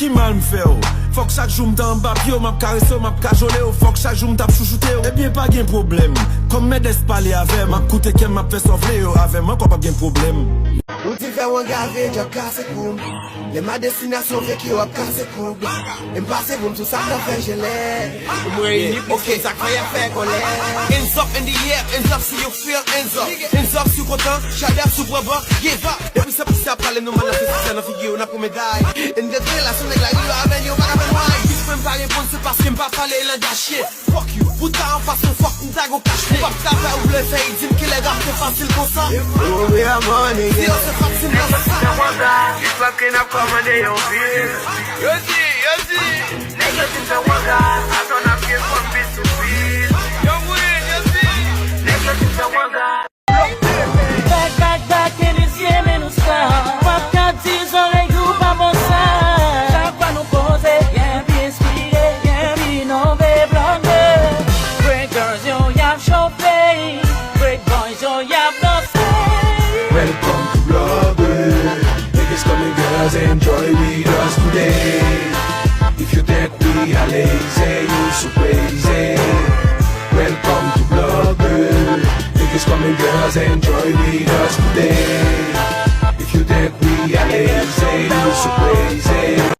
qui mal me fait oh. Faut que chaque jour m't'en bas pio, m'a caressé, m'a cajolé oh. Faut que chaque jour m't'a chouchouté oh. Eh bien pas gain problème. Comme mes parler avec, m'a coûté qu'elle m'a fait sauver oh. Avec moi, quoi pas gain problème. Ou ti fè wan gave, job kase koum. Le ma destinasyon fè ki wap kase koum. Mpase boum tout sa ka fè jelè. Ok, sa kwa fè kolè. Hands up in the air, hands up si you feel hands up. Hands up si kontan, chadè sou brava, give up. Depi sa pisi a pale nou man a fè nan figye ou nan pou meday. En de relasyon neg la yo aven yo baka ben why. Dis mwen pa repon se paske mpa pale lan da shit. Fuck you, bouta an fason fuck mta go kache. Pap ta fè ou ble fè, dim ki le gap te fasil kon sa. Oh we are money, yeah. It's fucking up come they don't feel. You see. Negative the one guy. I don't have to from peace to feel. Young win, you see. Negative the one guy. Back, initié mais nous ça. Pas qu'à 10 oreilles ou pas bon ça. Chaque fois nous poser, y'a bien inspiré, y'a bien innové, blonde. Breakers, yo, y'a chauffé. Break boys, yo, y'a bossé. Welcome to Broadway. Niggas coming, girls, enjoy with us today. If you think we are lazy, you so crazy. Welcome to Broadway. Niggas coming, girls, enjoy with us today. If you think we are lazy, you so crazy.